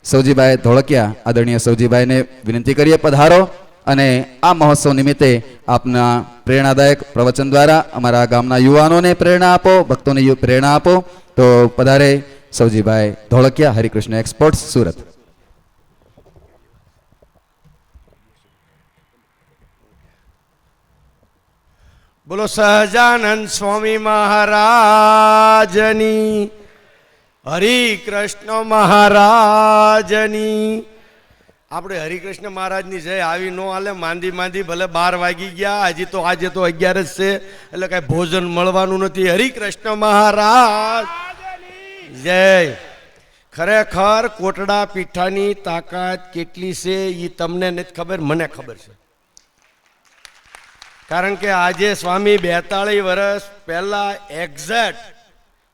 સૌજીભાઈ ધોળકિયા, આદરણીય સૌજીભાઈને વિનંતી કરીએ પધારો અને આ મહોત્સવ નિમિત્તે આપના પ્રેરણાદાયક પ્રવચન દ્વારા અમારા ગામના યુવાનોને પ્રેરણા આપો, ભક્તોને પ્રેરણા આપો. તો પધારે સૌજીભાઈ ધોળકિયા, હરિકૃષ્ણ એક્સપોર્ટ્સ, સુરત. બોલો સહજાનંદ સ્વામી મહારાજની, હરિકૃષ્ણ મહારાજની. આપણે હરિકૃષ્ણ મહારાજની જય આવી નો હાલે. માંદી ભલે 12 વાગી ગયા, હજી તો આજે તો 11 જ છે, એટલે કઈ ભોજન મળવાનું નથી. હરિકૃષ્ણ મહારાજ જય. ખરેખર કોટડા પીઠાની તાકાત કેટલી છે એ તમને નથી ખબર, મને ખબર છે. કારણ કે આજે સ્વામી 42 વર્ષ પહેલા એક્ઝેક્ટ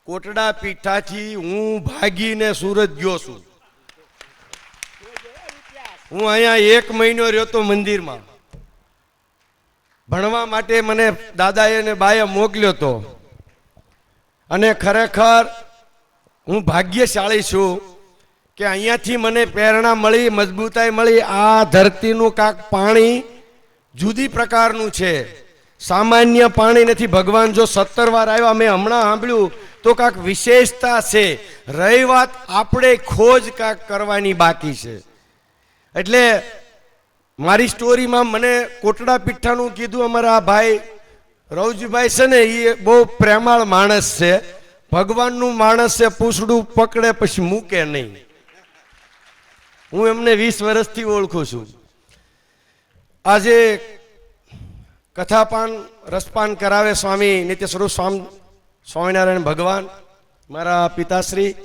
કોટડા પીઠાથી હું ભાગીને સુરત ગયો છું. હું અહીંયા 1 મહિનો રહ્યો તો મંદિરમાં ભણવા માટે. મને દાદાએ અને બાએ મોકલ્યો હતો અને ખરેખર હું ભાગ્યશાળી છું કે અહીંયાથી મને પ્રેરણા મળી, મજબૂતાઈ મળી. આ ધરતીનું કાંક પાણી જુદી પ્રકારનું છે, સામાન્ય પાણી નથી. ભગવાન જો 17 વાર આવ્યા, મેં હમણાં સાંભળ્યું, તો કાંક વિશેષતા છે. રહી વાત આપણે ખોજ કાંક કરવાની બાકી છે. એટલે મારી સ્ટોરીમાં મને કોટડા પીઠાનું કીધું. અમારા ભાઈ રવજીભાઈ છે ને, એ બહુ પ્રેમાળ માણસ છે, ભગવાનનું માણસ છે. પૂછડું પકડે પછી મૂકે નહીં. હું એમને 20 વર્ષથી ઓળખું છું. આજે કથાપાન રસપાન કરાવે સ્વામી નિત્ય સ્વરૂપ સ્વામિનારાયણ ભગવાન, મારા પિતાશ્રી,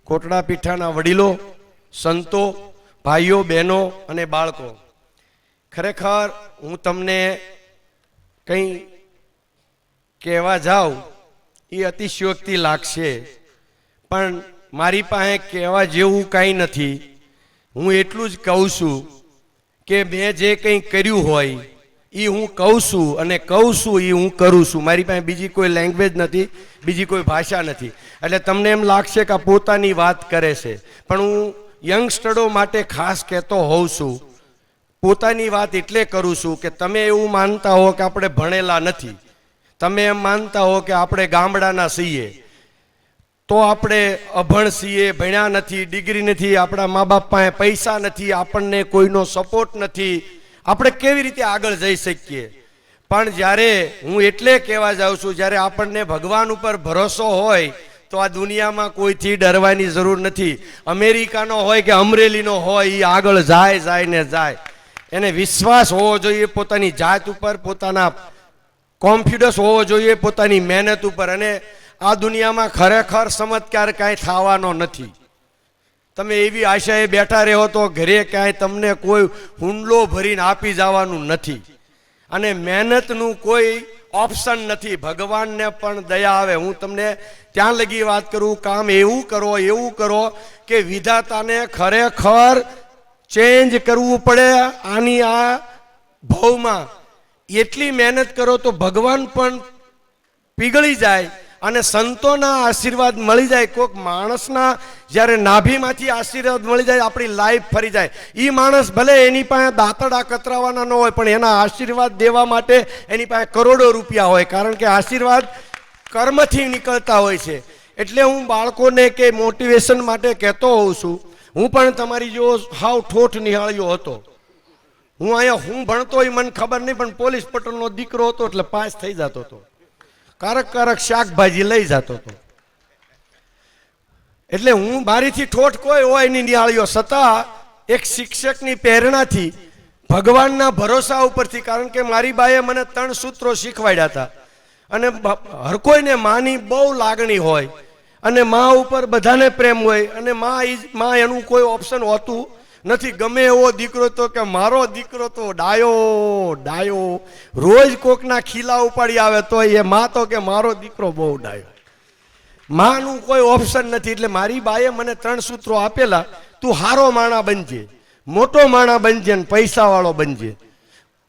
કોટડા પીઠાના વડીલો, સંતો, ભાઈઓ, બહેનો અને બાળકો. ખરેખર હું તમને કંઈ કહેવા જાઉં એ અતિશયોક્તિ લાગશે, પણ મારી પાસે કહેવા જેવું કાંઈ નથી. હું એટલું જ કહું છું કે મેં જે કંઈ કર્યું હોય એ હું કહું છું, અને કહું છું એ હું કરું છું. મારી પાસે બીજી કોઈ લેંગ્વેજ નથી, બીજી કોઈ ભાષા નથી. એટલે તમને એમ લાગશે કે આ પોતાની વાત કરે છે, પણ હું યંગસ્ટરો માટે ખાસ કહેતો હોઉં છું. પોતાની વાત એટલે કરું છું કે તમે એવું માનતા હો કે આપણે ભણેલા નથી, તમે એમ માનતા હો કે આપણે ગામડાના છીએ, તો આપણે અભણ છીએ, ભણ્યા નથી, ડિગ્રી નથી, આપણા મા બાપ પાસે પૈસા નથી, આપણને કોઈનો સપોર્ટ નથી, આપણે કેવી રીતે આગળ જઈ શકીએ? પણ જ્યારે હું એટલે કહેવા જાઉં છું, જ્યારે આપણને ભગવાન ઉપર ભરોસો હોય તો આ દુનિયામાં કોઈથી ડરવાની જરૂર નથી. અમેરિકાનો હોય કે અમરેલીનો હોય, એ આગળ જાય ને જાય. એને વિશ્વાસ હોવો જોઈએ પોતાની જાત ઉપર, પોતાના કોન્ફિડન્સ હોવો જોઈએ પોતાની મહેનત ઉપર. અને આ દુનિયામાં ખરેખર ચમત્કાર કાંઈ થવાનો નથી. તમે એવી આશાએ બેઠા રહો તો ઘરે કાંઈ તમને કોઈ હુંડલો ભરીને આપી જવાનું નથી. અને મહેનતનું કોઈ ઓપ્શન નથી. ભગવાનને પણ દયા આવે. હું તમને ત્યાં લગી વાત કરું, કામ એવું કરો કે વિધાતાને ખરેખર ચેન્જ કરવું પડે આની આ ભાવમાં. એટલી મહેનત કરો તો ભગવાન પણ પીગળી જાય અને સંતોના આશીર્વાદ મળી જાય. કોઈક માણસના જ્યારે નાભીમાંથી આશીર્વાદ મળી જાય, આપણી લાઈફ ફરી જાય. એ માણસ ભલે એની પાસે દાંતડા કતરાવાના ન હોય, પણ એના આશીર્વાદ દેવા માટે એની પાસે કરોડો રૂપિયા હોય, કારણ કે આશીર્વાદ કર્મથી નીકળતા હોય છે. એટલે હું બાળકોને કે મોટિવેશન માટે કહેતો હોઉં છું. હું પણ તમારી જેવો હાવ ઠોઠ નિહાળ્યો હતો. હું અહીંયા ભણતો હોય મને ખબર નહીં, પણ પોલીસ પટેલનો દીકરો હતો એટલે પાસ થઈ જતો હતો. કારક શાકભાજી લઈ જતો હતો. એટલે હું મારીથી ઠોઠ કોઈ હોય નહીં નિહાળ્યો, છતાં એક શિક્ષકની પ્રેરણાથી, ભગવાનના ભરોસા ઉપરથી, કારણ કે મારી બાએ મને 3 સૂત્રો શીખવાડ્યા હતા. અને હર કોઈને માની બહુ લાગણી હોય, અને મા ઉપર બધાને પ્રેમ હોય, અને મા એનું કોઈ ઓપ્શન હોતું નથી. ગમે એવો દીકરો તો કે મારો દીકરો તો ડાયો રોજ કોકના ખીલા ઉપાડી આવે તો એ મા તો કે મારો દીકરો બહુ ડાયો. માનું કોઈ ઓપ્શન નથી. એટલે મારી બાએ મને 3 સૂત્રો આપેલા. તું હારો માણા બનજે, મોટો માણા બનજે ને પૈસાવાળો બનજે.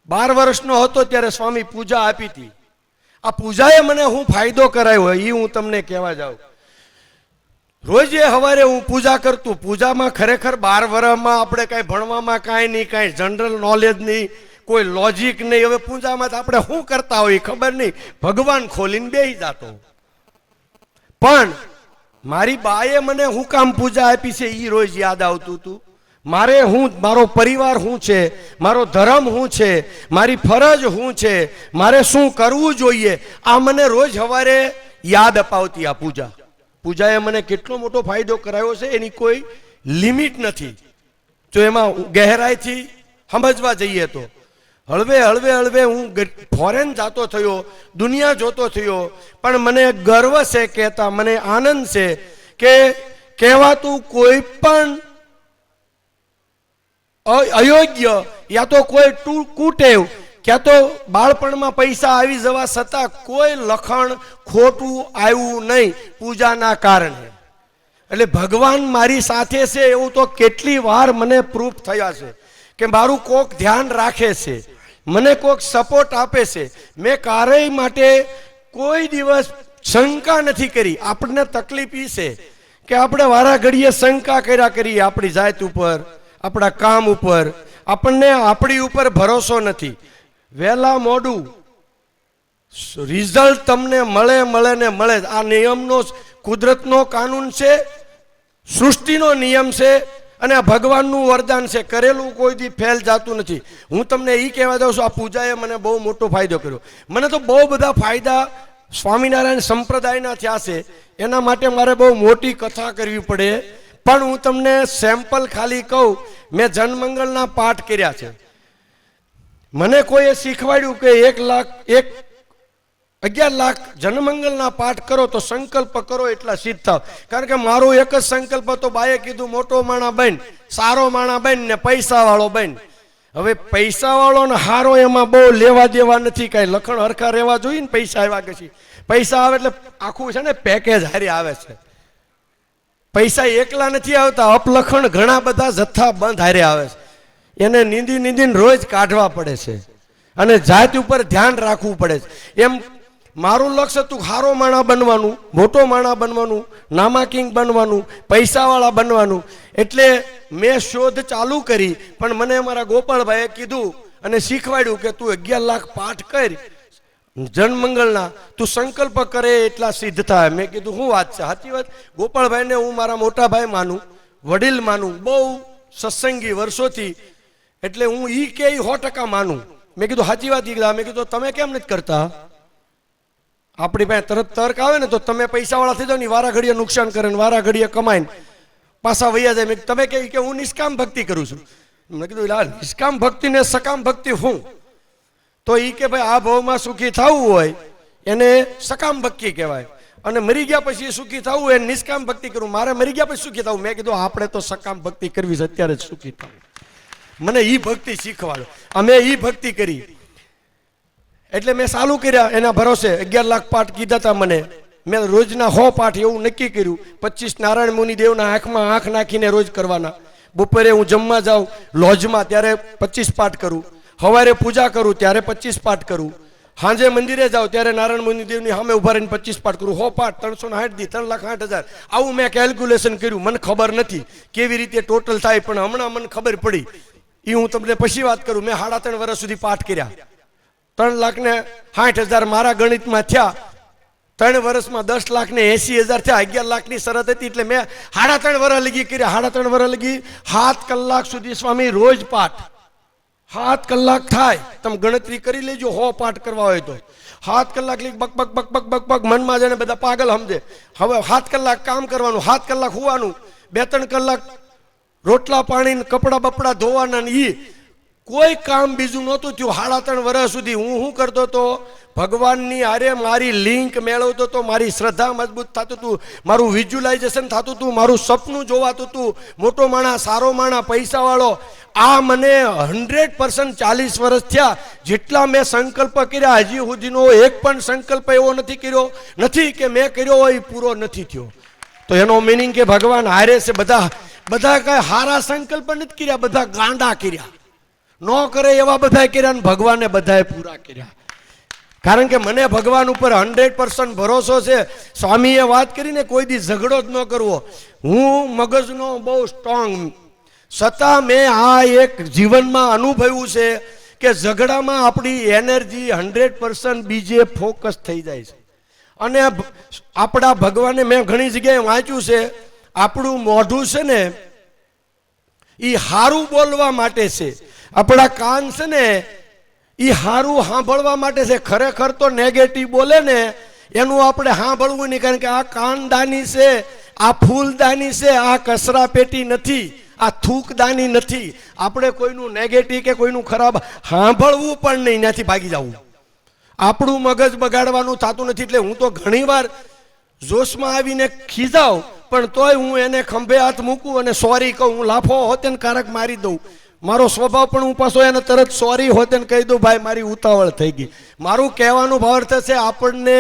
12 વર્ષનો હતો ત્યારે સ્વામી પૂજા આપી હતી. આ પૂજાએ મને હું ફાયદો કરાયો એ હું તમને કહેવા જાઉં. રોજ એ સવારે હું પૂજા કરતું. પૂજામાં ખરેખર 12 વર્ષમાં આપણે કાંઈ ભણવામાં કાંઈ નહીં, કાંઈ જનરલ નોલેજ નહીં, કોઈ લોજિક નહીં. હવે પૂજામાં તો આપણે શું કરતા હોય ખબર નહીં, ભગવાન ખોલીને બેસી જાતો. પણ મારી બાએ મને હું કામ પૂજા આપી છે એ રોજ યાદ આવતું હતું. મારે હું, મારો પરિવાર શું છે, મારો ધર્મ શું છે, મારી ફરજ શું છે, મારે શું કરવું જોઈએ, આ મને રોજ સવારે યાદ અપાવતી આ પૂજા. પૂજાએ મને કેટલો મોટો ફાયદો કરાવ્યો છે એની કોઈ લિમિટ નથી. જો એમાં ગહેરાઈથી સમજવા જઈએ તો હળવે હળવે હળવે હું ફોરેન જતો થયો, દુનિયા જોતો થયો, પણ મને ગર્વ છે કહેતા, મને આનંદ છે કે કહેવાતું કોઈ પણ અયોગ્ય યા તો કોઈ કુટેવ ક્યાં તો બાળપણમાં પૈસા આવી જવા છતાં કોઈ લખણ ખોટું આવ્યું નહીં પૂજાના કારણે. એટલે ભગવાન મારી સાથે છે એવું તો કેટલી વાર મને પ્રૂફ થયા છે કે મારું કોક ધ્યાન રાખે છે, મને કોક સપોર્ટ આપે છે. મેં કાર્ય માટે કોઈ દિવસ શંકા નથી કરી. આપણને તકલીફ એ છે કે આપણે વારા ઘડીએ શંકા કર્યા કરીએ આપણી જાત ઉપર, આપણા કામ ઉપર. આપણને આપણી ઉપર ભરોસો નથી. વહેલા મોડું રિઝલ્ટ તમને મળે ને મળે. આ નિયમનો, કુદરતનો કાનૂન છે, સૃષ્ટિનો નિયમ છે અને આ ભગવાનનું વરદાન છે. કરેલું કોઈ દી ફેલ જાતું નથી. હું તમને એ કહેવા જાઉં છું, આ પૂજાએ મને બહુ મોટો ફાયદો કર્યો. મને તો બહુ બધા ફાયદા સ્વામિનારાયણ સંપ્રદાયના થયા છે. એના માટે મારે બહુ મોટી કથા કરવી પડે. પણ હું તમને સેમ્પલ ખાલી કહું. મેં જનમંગળના પાઠ કર્યા છે. મને કોઈએ શીખવાડ્યું કે 11 લાખ જનમંગળના પાઠ કરો તો સંકલ્પ કરો એટલા સિદ્ધ થાવ. કારણ કે મારો એક જ સંકલ્પ હતો, બાએ કીધું મોટો માણા બન, સારો માણા બન ને પૈસા વાળો બન. હવે પૈસા વાળો ને હારો એમાં બહુ લેવા દેવા નથી. કાંઈ લખણ હરખા રહેવા જોઈએ ને. પૈસા આવ્યા પછી પૈસા આવે એટલે આખું છે ને પેકેજ હારે આવે છે. પૈસા એકલા નથી આવતા, અપલખણ ઘણા બધા જથ્થા બંધ હારે આવે છે. એને નીંદીને રોજ કાઢવા પડે છે અને જાત ઉપર ધ્યાન રાખવું પડે છે. એમ મારું લક્ષ્ય હતું હારો માણા બનવાનું, મોટો માણા બનવાનું, નામાકિંગ બનવાનું, પૈસાવાળા બનવાનું. એટલે મેં શોધ ચાલુ કરી. પણ મને અમારા ગોપાળભાઈએ કીધું અને શીખવાડ્યું કે તું 11 લાખ પાઠ કર જનમંગળના, તું સંકલ્પ કરે એટલા સિદ્ધ થાય. મેં કીધું શું વાત છે? સાચી વાત. ગોપાળભાઈને હું મારા મોટા ભાઈ માનું, વડીલ માનું, બહુ સત્સંગી વર્ષોથી. એટલે હું ઈ કે 100% માનું. મેં કીધું સાચી વાત. મેં કીધું તમે કેમ નથી કરતા? આપણી પાસે તરત તર્ક આવે ને તો તમે પૈસાવાળા થઈ જાવ ને, વારા ઘડીએ નુકસાન કરે ને વારા ઘડીએ કમાઈને પાછા વૈયા જાય. તમે કે હું નિષ્કામ ભક્તિ કરું છું. મેં કીધું નિષ્કામ ભક્તિ ને સકામ ભક્તિ હું? તો એ કે ભાઈ આ ભાવમાં સુખી થવું હોય એને સકામ ભક્તિ કહેવાય, અને મરી ગયા પછી સુખી થવું હોય નિષ્કામ ભક્તિ કરવું. મારે મરી ગયા પછી સુખી થવું. મેં કીધું આપણે તો સકામ ભક્તિ કરવી છે, અત્યારે જ સુખી થવું. મને ઈ ભક્તિ શીખવાડો. અમે ઈ ભક્તિ કરી એટલે મેં ચાલુ કર્યા. એના ભરોસે 11 લાખ પાઠ કીધા હતા મને. મેં રોજના 100 પાઠ એવું નક્કી કર્યું. 25 નારાયણ મુનિ દેવના આંખમાં આંખ નાખીને રોજ કરવાના. બપોરે હું જમવા જાઉં લોજમાં ત્યારે 25 પાઠ કરું. સવારે પૂજા કરું ત્યારે 25 પાઠ કરું. સાંજે મંદિરે જાઉં ત્યારે નારાયણ મુનિ દેવની સામે ઉભા રહીને 25 પાઠ કરું. 100 પાઠ 360 દી 3,60,000. આવું મેં કેલ્ક્યુલેશન કર્યું. મને ખબર નથી કેવી રીતે ટોટલ થાય, પણ હમણાં મને ખબર પડી. એ હું તમને પછી વાત કરું. મેં 3.5 વર્ષ સુધી પાઠ કર્યા. 3,60,000 મારા ગણિતમાં થયા. 3 વર્ષમાં 10,80,000 થયા. 11 લાખની શરત હતી એટલે મેં 3.5 વર્ષ લગી કર્યા. 3.5 વર્ષ લગી 7 કલાક સુધી સ્વામી રોજ પાઠ. 7 કલાક થાય. તમે ગણતરી કરી લેજો 100 પાઠ કરવા હોય તો 7 કલાક લઈ buck buck buck buck buck buck મનમાં જાણે બધા પાગલ સમજે. હવે 7 કલાક કામ કરવાનું, 7 કલાક હોવાનું, 2-3 કલાક રોટલા પાણી કપડા બપડા ધોવાના ને ઈ કોઈ કામ બીજું નહોતું થયું. 3.5 વર્ષ સુધી હું શું કરતો હતો? ભગવાનની હારે મારી લિંક મેળવતો હતો. મારી શ્રદ્ધા મજબૂત થતું હતું, મારું વિઝ્યુલાઇઝેશન થતું હતું, મારું સપનું જોવાતું હતું. મોટો માણા, સારો માણા, પૈસાવાળો. આ મને 100% 40 વર્ષ થયા. જેટલા મેં સંકલ્પ કર્યા હજી સુધીનો એક પણ સંકલ્પ એવો નથી કર્યો નથી કે મેં કર્યો હોય પૂરો નથી થયો. તો એનો મિનિંગ કે ભગવાન હારે છે. બધા કઈ હારા સંકલ્પ નથી કર્યા, બધા ગાંડા કર્યા. ન કરે એવા બધા કર્યા ને ભગવાને બધાએ પૂરા કર્યા. કારણ કે મને ભગવાન ઉપર 100% ભરોસો છે. સ્વામીએ વાત કરીને કોઈ દી ઝઘડો જ ન કરવો. હું મગજનો બહુ સ્ટ્રોંગ, છતાં મેં આ એક જીવનમાં અનુભવ્યું છે કે ઝઘડામાં આપણી એનર્જી 100% બીજે ફોકસ થઈ જાય છે. અને આપણા ભગવાને મેં ઘણી જગ્યાએ વાંચ્યું છે, આપણું મોઢું છે ને એ હારું બોલવા માટે છે, આપણા કાન છે ને એ હારું સાંભળવા માટે છે. ખરેખર તો નેગેટિવ બોલે ને એનું આપણે સાંભળવું નહીં, કારણ કે આ કાનદાની છે, આ ફૂલદાની છે, આ કચરા પેટી નથી, આ થૂકદાની નથી. આપણે કોઈનું નેગેટિવ કે કોઈનું ખરાબ સાંભળવું પણ નહીં, ત્યાંથી ભાગી જવું. આપણું મગજ બગાડવાનું થતું નથી. એટલે હું તો ઘણીવાર જોશમાં આવીને ખીજાવ, પણ તોય હું એને ખંભે હાથ મૂકું અને સોરી કહું. હું લાફો હોતે ને કારક મારી દઉં. મારો સ્વભાવ પણ હું પાછો એને તરત સોરી હોતે ને કહી દઉં, ભાઈ મારી ઉતાવળ થઈ ગઈ. મારું કહેવાનું ભાવ થશે, આપણને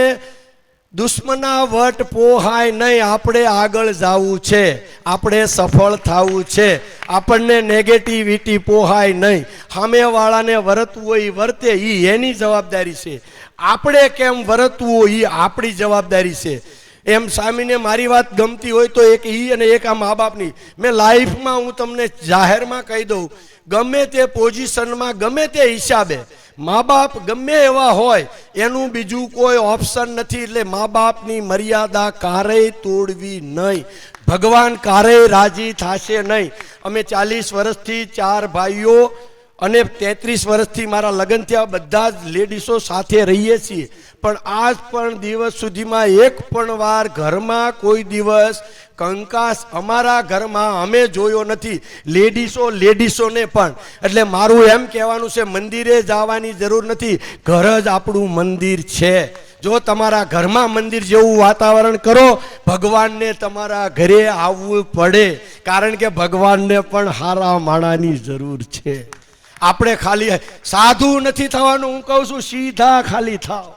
દુશ્મના વટ પોહાય નહીં, આપણે આગળ જવું છે, આપણે સફળ થવું છે. આપણને નેગેટિવિટી પોહાય નહીં. સામેવાળાને વર્તવું હોય એ વર્તે, એ એની જવાબદારી છે. આપણે કેમ વર્તવું હોય એ આપણી જવાબદારી છે. એમ સ્વામીને મારી વાત ગમતી હોય તો એક ઈ અને એક આ મા બાપની. મેં લાઈફમાં હું તમને જાહેરમાં કહી દઉં, ગમે તે પોઝિશનમાં ગમે તે હિસાબે મા બાપ ગમે એવા હોય, એનું બીજું કોઈ ઓપ્શન નથી. એટલે મા બાપની મર્યાદા ક્યારેય તોડવી નહીં. ભગવાન ક્યારેય રાજી થશે નહીં. અમે 40 વર્ષથી 4 ભાઈઓ અને 33 વર્ષથી મારા લગ્ન થયા, બધા જ લેડીસો સાથે રહીએ છીએ. પણ આજ પણ દિવસ સુધીમાં એક પણ વાર ઘરમાં કોઈ દિવસ કંકાસ અમારા ઘરમાં અમે જોયો નથી, લેડીસોને પણ. એટલે મારું એમ કહેવાનું છે, મંદિરે જવાની જરૂર નથી, ઘર જ આપણું મંદિર છે. જો તમારા ઘરમાં મંદિર જેવું વાતાવરણ કરો, ભગવાનને તમારા ઘરે આવવું પડે, કારણ કે ભગવાનને પણ હારા માણાની જરૂર છે. આપણે ખાલી સાધુ નથી થવાનું. હું કહું છું, સીધા ખાલી થાવ.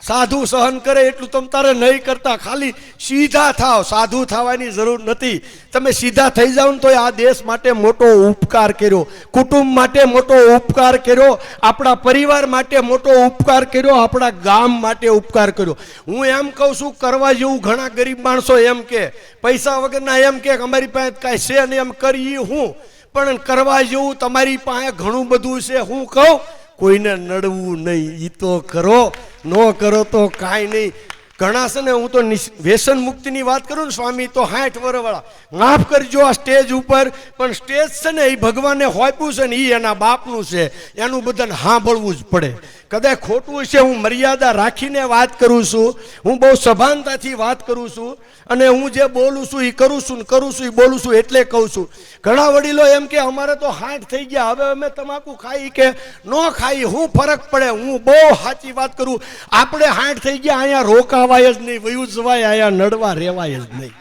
સાધુ સહન કરે એટલું તમ તારે નહીં કરતા, ખાલી સીધા થાવ. સાધુ થવાની જરૂર નથી. તમે સીધા થઈ જાવ ને તો આ દેશ માટે મોટો ઉપકાર કર્યો, કુટુંબ માટે મોટો ઉપકાર કર્યો, આપણા પરિવાર માટે મોટો ઉપકાર કર્યો, આપણા ગામ માટે ઉપકાર કર્યો. હું એમ કહું છું, કરવા જેવું ઘણા ગરીબ માણસો એમ કે, પૈસા વગરના એમ કે અમારી પાસે કાંઈ છે ને એમ કરી હું, પણ કરવા જેવું તમારી પાસે ઘણું બધું છે. હું કહું, કોઈને નડવું નહીં, એ તો કરો, ન કરો તો કાંઈ નહીં. ઘણા છે ને, હું તો વ્યસન મુક્તિની વાત કરું ને સ્વામી, તો 60 વર્ષવાળા માફ કરજો આ સ્ટેજ ઉપર, પણ સ્ટેજ છે ને એ ભગવાને હોપ્યું છે ને એ એના બાપનું છે, એનું બધાને સાંભળવું જ પડે. કદાચ ખોટું છે, હું મર્યાદા રાખીને વાત કરું છું, હું બહુ સભાનતાથી વાત કરું છું, અને હું જે બોલું છું એ કરું છું એ બોલું છું એટલે કહું છું. ઘણા વડીલો એમ કે અમારે તો 60 થઈ ગયા, હવે અમે તમાકુ ખાઈ કે ન ખાઈ, હું ફરક પડે. હું બહુ સાચી વાત કરું, આપણે 60 થઈ ગયા, અહીંયા રોકાવાય જ નહીં, વયું જવાય, અહીંયા નડવા રહેવાય જ નહીં.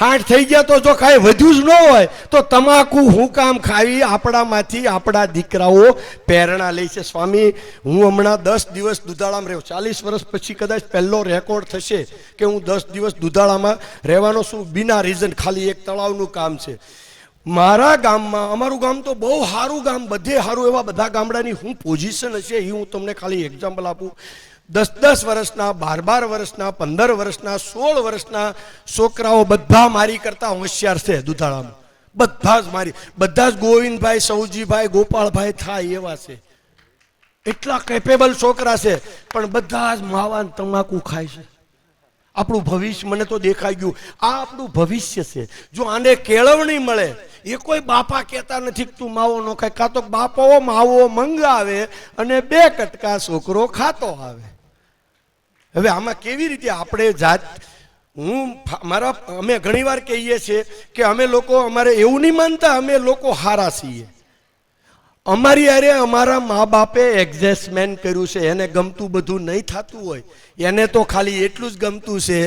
60 થઈ ગયા તો જો કાંઈ વધ્યું જ ન હોય તો તમાકુ હું કામ ખાવી? આપણામાંથી આપણા દીકરાઓ પ્રેરણા લે છે. સ્વામી, હું હમણાં 10 દિવસ દુધાળામાં રહ્યો. 40 વર્ષ પછી કદાચ પહેલો રેકોર્ડ થશે કે હું 10 દિવસ દુધાળામાં રહેવાનો છું, બિના રીઝન. ખાલી એક તળાવનું કામ છે મારા ગામમાં. અમારું ગામ તો બહુ સારું ગામ, બધે સારું. એવા બધા ગામડાની શું પોઝિશન હશે એ હું તમને ખાલી એક્ઝામ્પલ આપું. 10-10 વર્ષના, 12-12 વર્ષના, 15 વર્ષના, 16 વર્ષના છોકરાઓ બધા મારી કરતા હોશિયાર છે દુધાળામાં. બધા જ મારી, બધા જ ગોવિંદભાઈ, સૌજીભાઈ, ગોપાળભાઈ થાય એવા છે. એટલા કેપેબલ છોકરા છે, પણ બધા જ માવા તમાકુ ખાય છે. આપણું ભવિષ્ય મને તો દેખાઈ ગયું, આ આપણું ભવિષ્ય છે. જો આને કેળવણી મળે, એ કોઈ બાપા કહેતા નથી કે તું માવો ન ખાય, કાં તો બાપો માવો મંગાવે અને 2 કટકા છોકરો ખાતો આવે. હવે આમાં કેવી રીતે આપણે જાત, અમે ઘણી વાર કહીએ છીએ કે અમે લોકો, અમારે એવું નહીં માનતા અમે લોકો હારા છીએ. અમારી અરે અમારા મા બાપે એડજસ્ટમેન્ટ કર્યું છે. એને ગમતું બધું નહીં થતું હોય, એને તો ખાલી એટલું જ ગમતું છે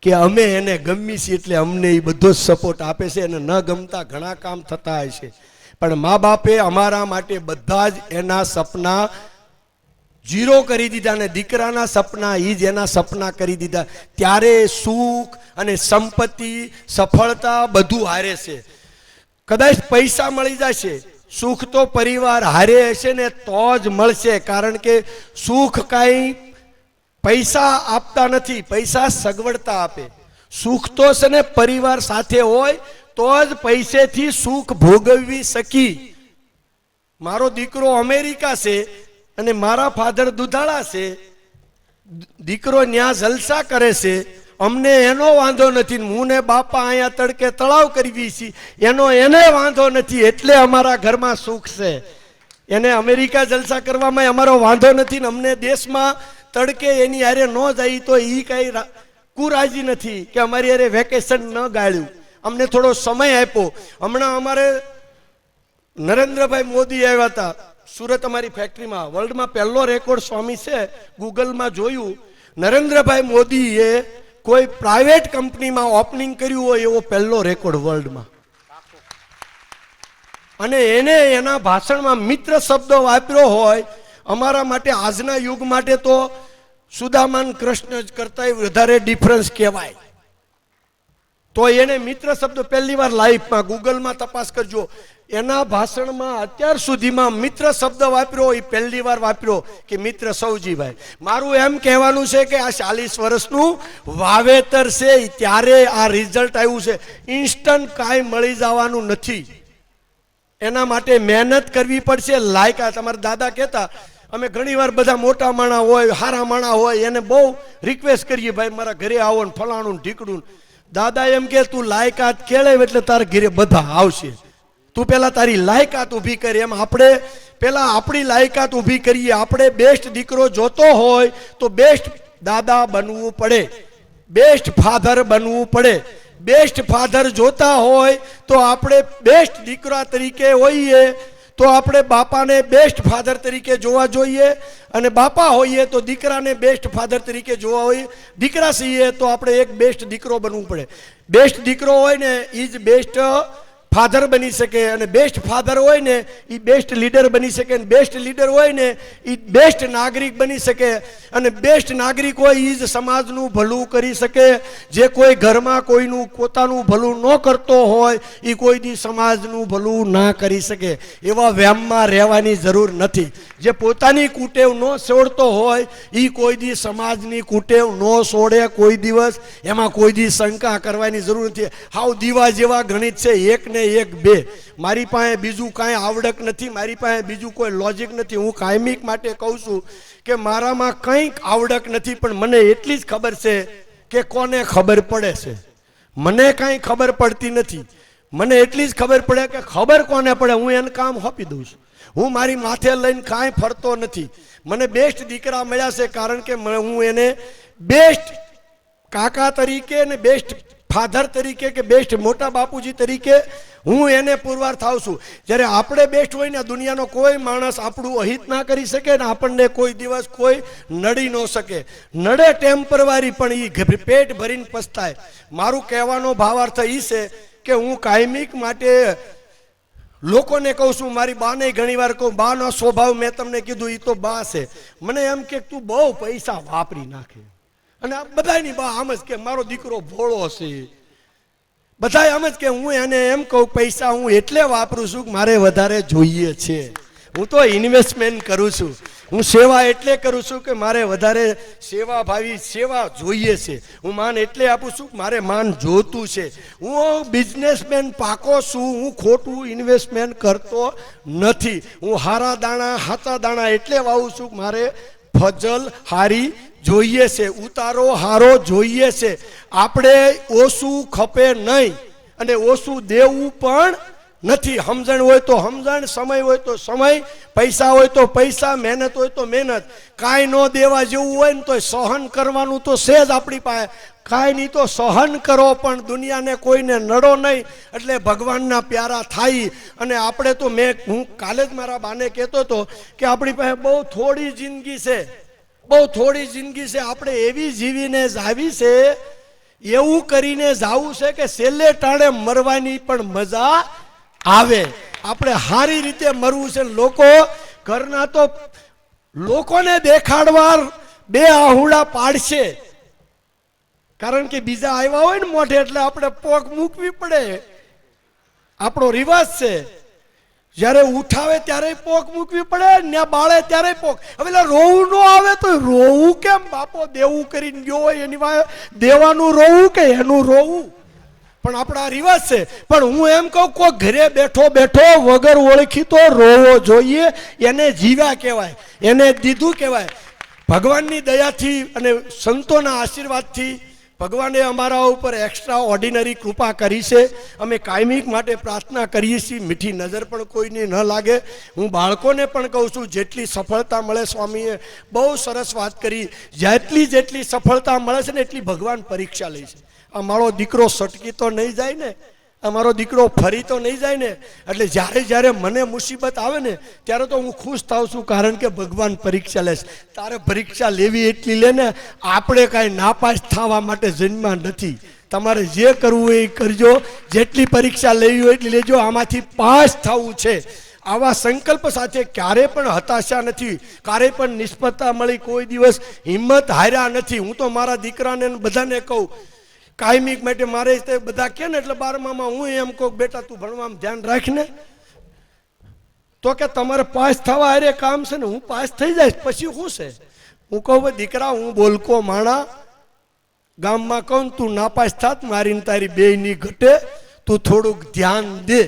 કે અમે એને ગમી છીએ, એટલે અમને એ બધો જ સપોર્ટ આપે છે. એને ન ગમતા ઘણા કામ થતા હોય છે, પણ મા બાપે અમારા માટે બધા જ એના સપના ઝીરો કરી દીધા, ને દીકરાના સપના એ જ એના સપના કરી દીધા. ત્યારે સુખ અને સંપત્તિ, સફળતા બધું હારે છે. કદાચ પૈસા મળી જશે, સુખ તો પરિવાર હારે હશે ને તો જ મળશે, કારણ કે સુખ કાંઈ પૈસા આપતા નથી, પૈસા સગવડતા આપે. સુખ તો છે ને પરિવાર સાથે હોય તો જ પૈસેથી સુખ ભોગવવી શકી. મારો દીકરો અમેરિકા છે અને મારા ફાધર દુધાળા છે, દીકરો ન્યા જલસા કરે છે, અમને એનો વાંધો નથી. હું ને બાપા અહીંયા તડકે તળાવ કરવી છીએ, એને વાંધો નથી, એટલે અમારા ઘરમાં સુખ છે. એને અમેરિકા જલસા કરવામાં અમારો વાંધો નથી ને અમને દેશમાં તડકે એની હારે ન જાય તો એ કઈ કુરાજી નથી કે અમારી હારે વેકેશન ન ગાળ્યું, અમને થોડો સમય આપ્યો. હમણાં અમારે નરેન્દ્રભાઈ મોદી આવ્યા હતા સુરત અમારી ફેક્ટરીમાં. વર્લ્ડમાં પહેલો રેકોર્ડ સ્વામી છે, ગૂગલમાં જોયું. નરેન્દ્રભાઈ મોદીએ કોઈ પ્રાઇવેટ કંપનીમાં ઓપનિંગ કર્યું હોય એવો પહેલો રેકોર્ડ વર્લ્ડમાં. અને એને એના ભાષણમાં મિત્ર શબ્દ વાપર્યો હોય. અમારા માટે આજના યુગ માટે તો સુદામાન કૃષ્ણ જ કરતા વધારે ડિફરન્સ કહેવાય. તો એને મિત્ર શબ્દ પહેલી વાર લાઈફમાં ગૂગલમાં તપાસ કરજો. એના ભાષણમાં અત્યાર સુધીમાં મિત્ર શબ્દ વાપર્યો એ પહેલી વાર વાપર્યો કે મિત્ર સૌજીભાઈ. મારું એમ કહેવાનું છે કે આ 40 વર્ષનું વાવેતર છે ત્યારે આ રિઝલ્ટ આવ્યું છે. ઇન્સ્ટન્ટ કાંઈ મળી જવાનું નથી, એના માટે મહેનત કરવી પડશે. લાયકાત અમારા દાદા કહેતા, અમે ઘણીવાર બધા મોટા માણા હોય, હારા માણા હોય, એને બહુ રિક્વેસ્ટ કરીએ, ભાઈ મારા ઘરે આવો ને ફલાણું ને ઢીકડું. દાદા એમ કે તું લાયકાત કેળવે એટલે તારા ઘરે બધા આવશે, તું પેલા તારી લાયકાત ઊભી કરી. એમ આપણે પેલા આપણી લાયકાત ઊભી કરીએ. આપણે બેસ્ટ દીકરો જોતો હોય તો બેસ્ટ દાદા બનવું પડે, બેસ્ટ ફાધર બનવું પડે. બેસ્ટ ફાધર જોતા હોય તો આપણે બેસ્ટ દીકરા તરીકે હોઈએ તો આપણે બાપાને બેસ્ટ ફાધર તરીકે જોવા જોઈએ, અને બાપા હોઈએ તો દીકરાને બેસ્ટ ફાધર તરીકે જોવા હોઈએ. દીકરા છીએ તો આપણે એક બેસ્ટ દીકરો બનવું પડે. બેસ્ટ દીકરો હોય ને એ જ બેસ્ટ ફાધર બની શકે, અને બેસ્ટ ફાધર હોય ને એ બેસ્ટ લીડર બની શકે, અને બેસ્ટ લીડર હોય ને એ બેસ્ટ નાગરિક બની શકે, અને બેસ્ટ નાગરિક હોય એ જ સમાજનું ભલું કરી શકે. જે કોઈ ઘરમાં કોઈનું પોતાનું ભલું ન કરતો હોય એ કોઈ દી સમાજનું ભલું ના કરી શકે. એવા વ્યામમાં રહેવાની જરૂર નથી. જે પોતાની કુટેવ ન છોડતો હોય એ કોઈ દી સમાજની કુટેવ ન છોડે કોઈ દિવસ. એમાં કોઈ દી શંકા કરવાની જરૂર નથી. હાવ દીવા જેવા ગણિત છે, એક ને એક બે. મારી પાસે બીજું કાંઈ આવડક નથી, મારી પાસે બીજું કોઈ લોજિક નથી. હું કાયમિક માટે કહું છું કે મારામાં કંઈક આવડક નથી, પણ મને એટલી જ ખબર છે કે કોને ખબર પડે છે. મને કાંઈ ખબર પડતી નથી, મને એટલી જ ખબર પડે કે ખબર કોને પડે હું એને કામ સોંપી દઉં છું. હું મારી માથે લઈને કાંઈ ફરતો નથી. મને બેસ્ટ દીકરા મળ્યા છે કારણ કે હું એને બેસ્ટ કાકા તરીકે ને બેસ્ટ ફાધર તરીકે કે બેસ્ટ મોટા બાપુજી તરીકે હું એને પુરવાર થાઉં છું. જ્યારે આપણે બેસ્ટ હોય ને દુનિયાનો કોઈ માણસ આપણું અહિત ના કરી શકે ને આપણને કોઈ દિવસ કોઈ નડી ન શકે. નડે ટેમ્પરરી, પણ એ પેટ ભરીને પસ્તાય. મારું કહેવાનો ભાવાર્થ એ છે કે હું કાયમિક માટે લોકોને કહું છું. મારી બાને ઘણી વાર કહું, બાનો સ્વભાવ મેં તમને કીધું એ તો બા છે. મને એમ કે તું બહુ પૈસા વાપરી નાખે, અને આ બધાની બા આમ જ કે મારો દીકરો ભોળો છે. બધા આમ જ કે હું એને એમ કહું પૈસા હું એટલે વાપરું છું કે મારે વધારે જોઈએ છે. હું તો ઇન્વેસ્ટમેન્ટ કરું છું. હું સેવા એટલે કરું છું કે મારે વધારે સેવા ભાવી સેવા જોઈએ છે. હું માન એટલે આપું છું કે મારે માન જોતું છે. હું બિઝનેસમેન પાકો છું. હું ખોટું ઇન્વેસ્ટમેન્ટ કરતો નથી. હું હારા દાણા હાચા દાણા એટલે વાવું છું કે મારે ફજલ હારી જોઈએ છે, ઉતારો હારો જોઈએ છે. આપણે ઓછું ખપે નહીં અને ઓછું દેવું પણ નથી. સમજણ હોય તો સમજણ, સમય હોય તો સમય, પૈસા હોય તો પૈસા, મહેનત હોય તો મહેનત. કાંઈ ન દેવા જેવું હોય ને તો સહન કરવાનું તો છે જ આપણી પાસે. કાંઈ નહીં તો સહન કરો, પણ દુનિયાને કોઈને નડો નહીં, એટલે ભગવાનના પ્યારા થાય. અને આપણે તો હું કાલે જ મારા બાને કહેતો હતો કે આપણી પાસે બહુ થોડી જિંદગી છે, બહુ થોડી જિંદગી છે. આપણે એવી જીવીને જાવી છે, એવું કરીને જાવું છે કે છેલ્લે ટાણે મરવાની પણ મજા આવે. આપણે સારી રીતે મરવું છે. લોકો ઘરના તો લોકોને દેખાડવા બે આહુડા પાડશે, કારણ કે બીજા આવ્યા હોય ને મોઢે એટલે આપણે પોક મૂકવી પડે. આપણો રિવાજ છે. જ્યારે ઉઠાવે ત્યારે પોક મૂકવી પડે, ત્યાં બાળે ત્યારે પોક. હવે એટલે રોવું ન આવે તો રોવું કેમ? બાપો દેવું કરીને ગયો હોય એની વાય દેવાનું રોવું કે એનું રોવું? પણ આપણા રિવાજ છે. પણ હું એમ કહું, કોઈ ઘરે બેઠો બેઠો વગર ઓળખીતો રોવો જોઈએ. એને જીવ્યા કહેવાય, એને દીધું કહેવાય. ભગવાનની દયાથી અને સંતોના આશીર્વાદથી ભગવાને અમારા ઉપર એક્સ્ટ્રા ઓર્ડિનરી કૃપા કરી છે. અમે કાયમિક માટે પ્રાર્થના કરીએ છીએ, મીઠી નજર પણ કોઈને ન લાગે. હું બાળકોને પણ કહું છું, જેટલી સફળતા મળે, સ્વામીએ બહુ સરસ વાત કરી, જેટલી સફળતા મળે છે ને એટલી ભગવાન પરીક્ષા લે છે. અમારો દીકરો સટકી તો નહીં જાય ને, અમારો દીકરો ફરી તો નહીં જાય ને. એટલે જ્યારે મને મુસીબત આવે ને ત્યારે તો હું ખુશ થાઉં છું, કારણ કે ભગવાન પરીક્ષા લે છે. તારે પરીક્ષા લેવી એટલી લે ને, આપણે કાંઈ નાપાસ થવા માટે જન્મ્યા નથી. તમારે જે કરવું હોય એ કરજો, જેટલી પરીક્ષા લેવી હોય એટલી લેજો, આમાંથી પાસ થવું છે. આવા સંકલ્પ સાથે ક્યારે પણ હતાશા નથી, ક્યારે પણ નિષ્ફળતા મળી, કોઈ દિવસ હિંમત હાર્યા નથી. હું તો મારા દીકરાને બધાને કહું, કાયમિક માટે મારે બધા કહે ને એટલે 12મામાં હું એમ કહું, બેટા તું ભણવામાં ધ્યાન રાખને. તો કે તમારે પાસ થવા હારે કામ છે ને, હું પાસ થઈ જાય પછી શું છે? હું કહું, ભાઈ દીકરા, હું બોલકો માણા, ગામમાં કહું તું નાપાસ થાત, મારીને તારી બેયની ઘટે, તું થોડુંક ધ્યાન દે.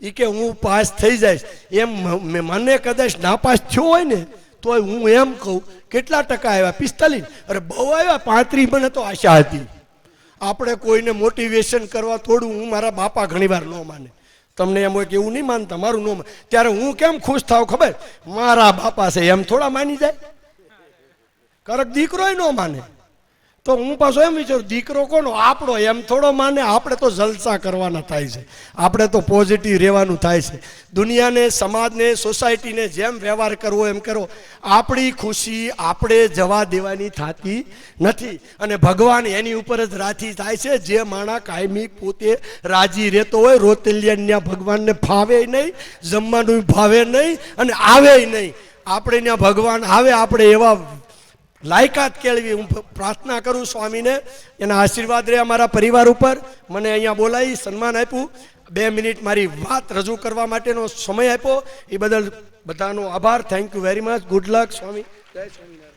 એ કે હું પાસ થઈ જઈશ. એમ મને કદાચ નાપાસ થયો હોય ને તો હું એમ કહું, કેટલા ટકા આવ્યા? 45. અરે બહુ આવ્યા, 35 મને તો આશા હતી. આપણે કોઈને મોટિવેશન કરવા થોડું, હું મારા બાપા ઘણીવાર ન માને, તમને એમ હોય કે એવું નહીં માનતા, મારું ન માને, ત્યારે હું કેમ ખુશ થાવ ખબર? મારા બાપા છે એમ થોડા માની જાય? કરક દીકરો ન માને તો હું પાછો એમ વિચારું, દીકરો કોનો? આપણો. એમ થોડો માને? આપણે તો જલસા કરવાના થાય છે, આપણે તો પોઝિટિવ રહેવાનું થાય છે. દુનિયાને, સમાજને, સોસાયટીને જેમ વ્યવહાર કરવો એમ કરો. આપણી ખુશી આપણે જવા દેવાની થતી નથી, અને ભગવાન એની ઉપર જ રાજી થાય છે. જે માણા કાયમી પોતે રાજી રહેતો હોય, રોતલિયા ભગવાનને ફાવે નહીં, જમવાનું ભાવે નહીં અને આવે નહીં. આપણે ત્યાં ભગવાન આવે, આપણે એવા લાયકાત કેળવી. હું પ્રાર્થના કરું સ્વામીને, એના આશીર્વાદ રહે અમારા પરિવાર ઉપર. મને અહીંયા બોલાવી, સન્માન આપ્યું, 2 મિનિટ મારી વાત રજૂ કરવા માટેનો સમય આપ્યો, એ બદલ બધાનો આભાર. Thank you very much. Good luck Swami. જય સ્વામિનારાયણ.